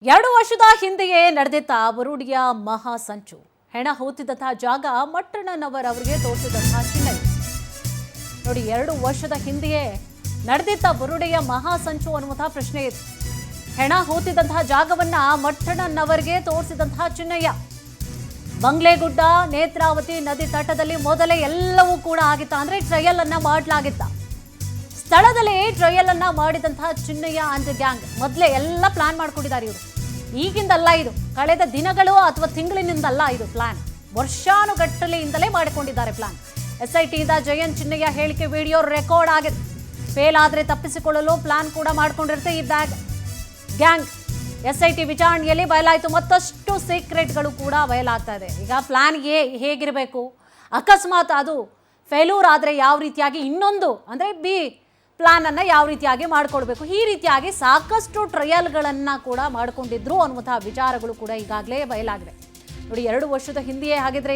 2 ವರ್ಷದ ಹಿಂದೆಯೇ ನಡೆದಿದ್ದ ಬುರುಡಿಯ ಮಹಾ ಸಂಚು ಹೆಣ ಹೂತಿದಂತಹ ಜಾಗ ಮಟ್ಟಣ್ಣನವರವರಿಗೆ ತೋರಿಸಿದಂತಹ ಚಿಹ್ನೆ ನೋಡಿ 2 ವರ್ಷದ ಹಿಂದೆಯೇ ನಡೆದಿದ್ದ ಬುರುಡಿಯ ಮಹಾ ಸಂಚು ಅನ್ನುವಂತಹ ಪ್ರಶ್ನೆ ಇದೆ. ಹೆಣ ಹೂತಿದಂತಹ ಜಾಗವನ್ನ ಮಟ್ಟಣ್ಣನವರಿಗೆ ತೋರಿಸಿದಂತಹ ಚಿನ್ನಯ್ಯ. ಬಂಗ್ಲೆಗುಡ್ಡ ನೇತ್ರಾವತಿ ನದಿ ತಟದಲ್ಲಿ ಮೊದಲೇ ಎಲ್ಲವೂ ಕೂಡ ಆಗಿತ್ತ, ಅಂದ್ರೆ ಟ್ರಯಲ್ ಅನ್ನ ಮಾಡಲಾಗಿತ್ತ. ಸ್ಥಳದಲ್ಲಿ ಟ್ರಯಲ್ ಅನ್ನ ಮಾಡಿದಂತಹ ಚಿನ್ನಯ್ಯ ಅಂಡ್ ಗ್ಯಾಂಗ್ ಮೊದಲೇ ಎಲ್ಲ ಪ್ಲಾನ್ ಮಾಡ್ಕೊಂಡಿದ್ದಾರೆ. ಇವರು ಈಗಿಂದಲ್ಲ, ಇದು ಕಳೆದ ದಿನಗಳು ಅಥವಾ ತಿಂಗಳಿನಿಂದಲ್ಲ, ಇದು ಪ್ಲಾನ್ ವರ್ಷಾನುಗಟ್ಟಲೆಯಿಂದಲೇ ಮಾಡಿಕೊಂಡಿದ್ದಾರೆ ಪ್ಲಾನ್. SITಯಿಂದ ಜಯಂತ್ ಚಿನ್ನಯ್ಯ ಹೇಳಿಕೆ ವಿಡಿಯೋ ರೆಕಾರ್ಡ್ ಆಗಿದೆ. ಫೇಲ್ ಆದ್ರೆ ತಪ್ಪಿಸಿಕೊಳ್ಳಲು ಪ್ಲಾನ್ ಕೂಡ ಮಾಡ್ಕೊಂಡಿರುತ್ತೆ ಈ ಗ್ಯಾಂಗ್. SIT ವಿಚಾರಣೆಯಲ್ಲಿ ಬಯಲಾಯಿತು, ಮತ್ತಷ್ಟು ಸೀಕ್ರೆಟ್ಗಳು ಕೂಡ ಬಯಲಾಗ್ತಾ ಇದೆ. ಈಗ ಪ್ಲಾನ್ ಹೇಗಿರಬೇಕು, ಅಕಸ್ಮಾತ್ ಅದು ಫೇಲ್ಯೂರ್ ಆದರೆ ಯಾವ ರೀತಿಯಾಗಿ ಇನ್ನೊಂದು ಅಂದರೆ ಬಿ ಪ್ಲಾನ್ ಅನ್ನ ಯಾವ ರೀತಿಯಾಗಿ ಮಾಡ್ಕೊಳ್ಬೇಕು, ಈ ರೀತಿಯಾಗಿ ಸಾಕಷ್ಟು ಟ್ರಯಲ್ಗಳನ್ನು ಕೂಡ ಮಾಡ್ಕೊಂಡಿದ್ರು ಅನ್ನುವಂತಹ ವಿಚಾರಗಳು ಕೂಡ ಈಗಾಗಲೇ ಬಯಲಾಗಿದೆ. ನೋಡಿ 2 ವರ್ಷದ ಹಿಂದೆಯೇ ಹಾಗಿದ್ರೆ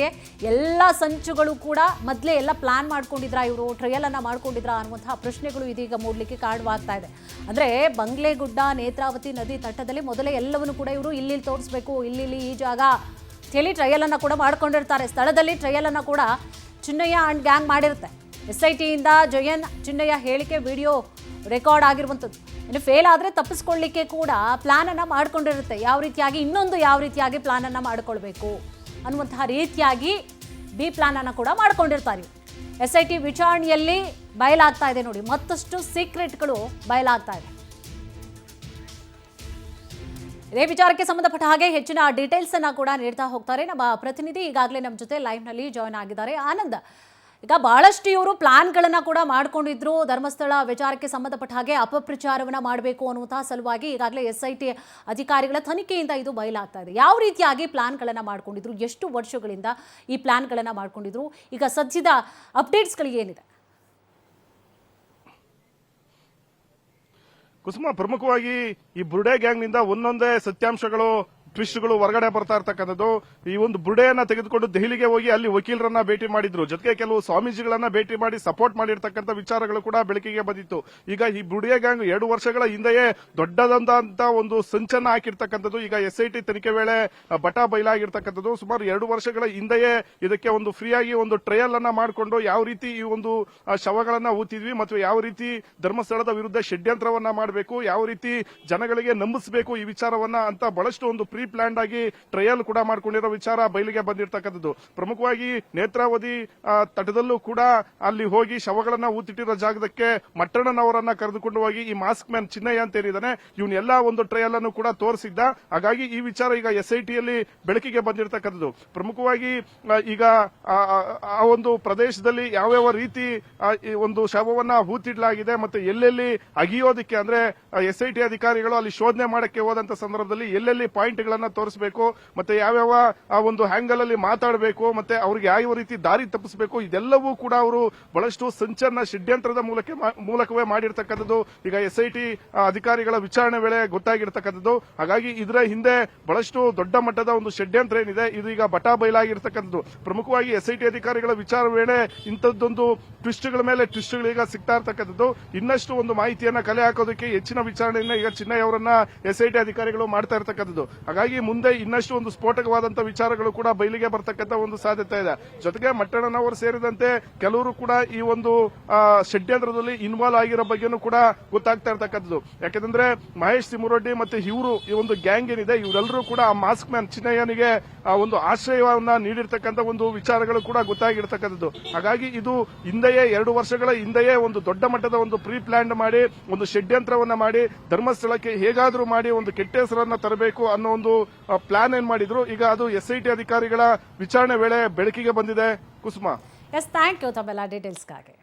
ಎಲ್ಲ ಸಂಚುಗಳು ಕೂಡ ಮೊದಲೇ ಎಲ್ಲ ಪ್ಲಾನ್ ಮಾಡ್ಕೊಂಡಿದ್ರ, ಇವರು ಟ್ರಯಲ್ ಅನ್ನ ಮಾಡ್ಕೊಂಡಿದ್ರ ಅನ್ನುವಂತಹ ಪ್ರಶ್ನೆಗಳು ಇದೀಗ ಮೂಡಲಿಕ್ಕೆ ಕಾರಣವಾಗ್ತಾ ಇದೆ. ಅಂದರೆ ಬಂಗ್ಲೆಗುಡ್ಡ ನೇತ್ರಾವತಿ ನದಿ ತಟದಲ್ಲಿ ಮೊದಲೇ ಎಲ್ಲವನ್ನು ಕೂಡ ಇವರು ಇಲ್ಲಿ ತೋರಿಸ್ಬೇಕು, ಇಲ್ಲಿ ಈ ಜಾಗ ಹೇಳಿ ಟ್ರಯಲ್ ಅನ್ನ ಕೂಡ ಮಾಡ್ಕೊಂಡಿರ್ತಾರೆ. ಸ್ಥಳದಲ್ಲಿ ಟ್ರಯಲ್ ಅನ್ನ ಕೂಡ ಚಿನ್ನಯ್ಯ ಅಂಡ್ ಗ್ಯಾಂಗ್ ಮಾಡಿರುತ್ತೆ. SITಯಿಂದ ಜಯಂತ್ ಚಿನ್ನಯ್ಯ ಹೇಳಿಕೆ ವಿಡಿಯೋ ರೆಕಾರ್ಡ್ ಆಗಿರುವಂಥದ್ದು. ಇನ್ನು ಫೇಲ್ ಆದರೆ ತಪ್ಪಿಸ್ಕೊಳ್ಳಿಕ್ಕೆ ಕೂಡ ಪ್ಲಾನ್ ಅನ್ನ ಮಾಡ್ಕೊಂಡಿರುತ್ತೆ. ಯಾವ ರೀತಿಯಾಗಿ ಪ್ಲಾನ್ ಅನ್ನ ಮಾಡ್ಕೊಳ್ಬೇಕು ಅನ್ನುವಂತಹ ರೀತಿಯಾಗಿ ಬಿ ಪ್ಲಾನ್ ಅನ್ನ ಕೂಡ ಮಾಡ್ಕೊಂಡಿರ್ತಾರೆ. SIT ವಿಚಾರಣೆಯಲ್ಲಿ ಬಯಲಾಗ್ತಾ ಇದೆ. ನೋಡಿ ಮತ್ತಷ್ಟು ಸೀಕ್ರೆಟ್ಗಳು ಬಯಲಾಗ್ತಾ ಇದೆ. ಇದೇ ವಿಚಾರಕ್ಕೆ ಸಂಬಂಧಪಟ್ಟ ಹಾಗೆ ಹೆಚ್ಚಿನ ಡೀಟೇಲ್ಸ್ ಅನ್ನ ಕೂಡ ನೀಡ್ತಾ ಹೋಗ್ತಾರೆ ನಮ್ಮ ಪ್ರತಿನಿಧಿ. ಈಗಾಗಲೇ ನಮ್ಮ ಜೊತೆ ಲೈವ್ ನಲ್ಲಿ ಜಾಯ್ನ್ ಆಗಿದ್ದಾರೆ ಆನಂದ್. ಈಗ ಬಹಳಷ್ಟು ಇವರು ಪ್ಲಾನ್ಗಳನ್ನ ಕೂಡ ಮಾಡ್ಕೊಂಡಿದ್ರು. ಧರ್ಮಸ್ಥಳ ವಿಚಾರಕ್ಕೆ ಸಂಬಂಧಪಟ್ಟ ಹಾಗೆ ಅಪಪ್ರಚಾರವನ್ನ ಮಾಡಬೇಕು ಅನ್ನುವಂತಹ ಸಲುವಾಗಿ ಈಗಾಗಲೇ SIT ಅಧಿಕಾರಿಗಳ ತನಿಖೆಯಿಂದ ಇದು ಬಯಲಾಗ್ತಾ ಇದೆ. ಯಾವ ರೀತಿಯಾಗಿ ಪ್ಲಾನ್ಗಳನ್ನ ಮಾಡ್ಕೊಂಡಿದ್ರು, ಎಷ್ಟು ವರ್ಷಗಳಿಂದ ಈ ಪ್ಲಾನ್ಗಳನ್ನ ಮಾಡ್ಕೊಂಡಿದ್ರು, ಈಗ ಸದ್ಯದ ಅಪ್ಡೇಟ್ಸ್ಗಳು ಏನಿದೆ? ಕುಸುಮ, ಪ್ರಮುಖವಾಗಿ ಈ ಬುರ್ಡೆ ಗ್ಯಾಂಗ್ನಿಂದ ಒಂದೊಂದೇ ಸತ್ಯಾಂಶಗಳು ಟ್ವಿಸ್ಟ್ಗಳು ಹೊರಗಡೆ ಬರ್ತಾ ಇರ್ತಕ್ಕಂಥದ್ದು. ಈ ಒಂದು ಬುರ್ಡೆಯನ್ನ ತೆಗೆದುಕೊಂಡು ದೆಹಲಿಗೆ ಹೋಗಿ ಅಲ್ಲಿ ವಕೀಲರನ್ನ ಭೇಟಿ ಮಾಡಿದ್ರು, ಜೊತೆಗೆ ಕೆಲವು ಸ್ವಾಮೀಜಿಗಳನ್ನ ಭೇಟಿ ಮಾಡಿ ಸಪೋರ್ಟ್ ಮಾಡಿರ್ತಕ್ಕಂಥ ವಿಚಾರಗಳು ಕೂಡ ಬೆಳಕಿಗೆ ಬಂದಿತ್ತು. ಈಗ ಈ ಬುರ್ಡೆ ಗ್ಯಾಂಗ್ 2 ವರ್ಷಗಳ ಹಿಂದೆಯೇ ದೊಡ್ಡದಂತ ಒಂದು ಸಂಚನ್ನ ಹಾಕಿರ್ತಕ್ಕಂಥದ್ದು ಈಗ SIT ತನಿಖೆ ವೇಳೆ ಬಟ ಬಯಲಾಗಿರ್ತಕ್ಕಂಥದ್ದು. ಸುಮಾರು 2 ವರ್ಷಗಳ ಹಿಂದೆಯೇ ಇದಕ್ಕೆ ಒಂದು ಫ್ರೀಯಾಗಿ ಒಂದು ಟ್ರಯಲ್ ಅನ್ನ ಮಾಡಿಕೊಂಡು ಯಾವ ರೀತಿ ಈ ಒಂದು ಶವಗಳನ್ನ ಊತಿದ್ವಿ ಮತ್ತು ಯಾವ ರೀತಿ ಧರ್ಮಸ್ಥಳದ ವಿರುದ್ಧ ಷಡ್ಯಂತ್ರವನ್ನ ಮಾಡಬೇಕು, ಯಾವ ರೀತಿ ಜನಗಳಿಗೆ ನಂಬಿಸಬೇಕು ಈ ವಿಚಾರವನ್ನ ಅಂತ ಬಹಳಷ್ಟು ಒಂದು ಪ್ರೀ ಪ್ಲಾನ್ಡ್ ಆಗಿ ಟ್ರಯಲ್ ಕೂಡ ಮಾಡ್ಕೊಂಡಿರೋ ವಿಚಾರ ಬಯಲಿಗೆ ಬಂದಿರತಕ್ಕಂಥದ್ದು. ಪ್ರಮುಖವಾಗಿ ನೇತ್ರಾವತಿ ತಟದಲ್ಲೂ ಕೂಡ ಅಲ್ಲಿ ಹೋಗಿ ಶವಗಳನ್ನ ಊತಿಟ್ಟಿರೋ ಜಾಗದಕ್ಕೆ ಮಟ್ಟಣ್ಣನವರನ್ನ ಕರೆದುಕೊಂಡು ಹೋಗಿ ಈ ಮಾಸ್ಕ್ ಮ್ಯಾನ್ ಚಿನ್ನಯ್ಯ ಅಂತ ಏನಿದ್ದಾನೆ ಇವನ್ನೆಲ್ಲ ಒಂದು ಟ್ರಯಲ್ ಅನ್ನು ಕೂಡ ತೋರಿಸಿದ್ದ. ಹಾಗಾಗಿ ಈ ವಿಚಾರ ಈಗ SITಯಲ್ಲಿ ಬೆಳಕಿಗೆ ಬಂದಿರತಕ್ಕಂಥದ್ದು. ಪ್ರಮುಖವಾಗಿ ಈಗ ಆ ಒಂದು ಪ್ರದೇಶದಲ್ಲಿ ಯಾವ್ಯಾವ ರೀತಿ ಒಂದು ಶವವನ್ನ ಹೂತಿಡ್ಲಾಗಿದೆ ಮತ್ತೆ ಎಲ್ಲೆಲ್ಲಿ ಅಗಿಯೋದಕ್ಕೆ ಅಂದ್ರೆ SIT ಅಧಿಕಾರಿಗಳು ಅಲ್ಲಿ ಶೋಧನೆ ಮಾಡಕ್ಕೆ ಹೋದಂತ ಸಂದರ್ಭದಲ್ಲಿ ಎಲ್ಲೆಲ್ಲಿ ಪಾಯಿಂಟ್ ಗಳನ್ನ ತೋರಿಸಬೇಕು ಮತ್ತೆ ಯಾವ್ಯಾವ ಆ ಒಂದು ಹ್ಯಾಂಗಲ್ ಅಲ್ಲಿ ಮಾತಾಡಬೇಕು ಮತ್ತೆ ಅವ್ರಿಗೆ ಯಾವ ರೀತಿ ದಾರಿ ತಪ್ಪಿಸಬೇಕು ಇದೆಲ್ಲವೂ ಕೂಡ ಅವರು ಬಹಳಷ್ಟು ಸಂಚನ್ನ ಷಡ್ಯಂತ್ರದ ಮೂಲಕವೇ ಮಾಡಿರ್ತಕ್ಕಂಥದ್ದು ಈಗ SIT ಅಧಿಕಾರಿಗಳ ವಿಚಾರಣೆ ವೇಳೆ ಗೊತ್ತಾಗಿರ್ತಕ್ಕಂಥದ್ದು. ಹಾಗಾಗಿ ಇದರ ಹಿಂದೆ ಬಹಳಷ್ಟು ದೊಡ್ಡ ಮಟ್ಟದ ಒಂದು ಷಡ್ಯಂತ್ರ ಏನಿದೆ ಇದು ಈಗ ಬಟಾ ಬಯಲಾಗಿರ್ತಕ್ಕಂಥದ್ದು. ಪ್ರಮುಖವಾಗಿ SIT ಅಧಿಕಾರಿಗಳ ವಿಚಾರ ವೇಳೆ ಇಂಥದ್ದೊಂದು ಟ್ವಿಸ್ಟ್ಗಳ ಮೇಲೆ ಟ್ವಿಸ್ಟ್ಗಳು ಈಗ ಸಿಗ್ತಾ ಇರ್ತಕ್ಕಂಥದ್ದು. ಇನ್ನಷ್ಟು ಒಂದು ಮಾಹಿತಿಯನ್ನ ಕಲೆ ಹಾಕೋದಕ್ಕೆ ಹೆಚ್ಚಿನ ವಿಚಾರಣೆಯನ್ನ ಈಗ ಚಿನ್ನಯ್ಯ ಅವರನ್ನ SIT ಅಧಿಕಾರಿಗಳು ಮಾಡ್ತಾ ಇರ್ತಕ್ಕಂಥದ್ದು. ಹಾಗಾಗಿ ಮುಂದೆ ಇನ್ನಷ್ಟು ಒಂದು ಸ್ಫೋಟಕವಾದಂತಹ ವಿಚಾರಗಳು ಕೂಡ ಬಯಲಿಗೆ ಬರ್ತಕ್ಕಂಥ ಒಂದು ಸಾಧ್ಯತೆ ಇದೆ. ಜೊತೆಗೆ ಮಟ್ಟಣ್ಣನವರು ಸೇರಿದಂತೆ ಕೆಲವರು ಕೂಡ ಈ ಒಂದು ಷಡ್ಯಂತ್ರದಲ್ಲಿ ಇನ್ವಾಲ್ವ್ ಆಗಿರೋ ಬಗ್ಗೆನೂ ಕೂಡ ಗೊತ್ತಾಗ್ತಾ ಇರ್ತಕ್ಕಂಥದ್ದು. ಯಾಕೆಂದ್ರೆ ಮಹೇಶ್ ಸಿಮುರಡ್ಡಿ ಮತ್ತೆ ಇವರು ಈ ಒಂದು ಗ್ಯಾಂಗ್ ಏನಿದೆ ಇವರೆಲ್ಲರೂ ಕೂಡ ಆ ಮಾಸ್ಕ್ ಮ್ಯಾನ್ ಚಿನ್ನಯ್ಯನಿಗೆ ಒಂದು ಆಶ್ರಯವನ್ನ ನೀಡಿರ್ತಕ್ಕಂಥ ಒಂದು ವಿಚಾರಗಳು ಕೂಡ ಗೊತ್ತಾಗಿರ್ತಕ್ಕಂಥದ್ದು. ಹಾಗಾಗಿ ಇದು ಹಿಂದೆಯೇ 2 ವರ್ಷಗಳ ಹಿಂದೆಯೇ ಒಂದು ದೊಡ್ಡ ಮಟ್ಟದ ಒಂದು ಪ್ರೀ ಪ್ಲಾನ್ ಮಾಡಿ ಒಂದು ಷಡ್ಯಂತ್ರವನ್ನ ಮಾಡಿ ಧರ್ಮಸ್ಥಳಕ್ಕೆ ಹೇಗಾದ್ರೂ ಮಾಡಿ ಒಂದು ಕೆಟ್ಟ ಹೆಸರನ್ನ ತರಬೇಕು ಅನ್ನೋ ಒಂದು ಪ್ಲಾನ್ ಏನ್ ಮಾಡಿದ್ರು ಈಗ ಅದು SIT ಅಧಿಕಾರಿಗಳ ವಿಚಾರಣೆ ವೇಳೆ ಬೆಳಕಿಗೆ ಬಂದಿದೆ. ಕುಸುಮ, ಥ್ಯಾಂಕ್ ಯು ತಮ್ಮೆಲ್ಲ ಡೀಟೇಲ್ಸ್ಗಾಗಿ.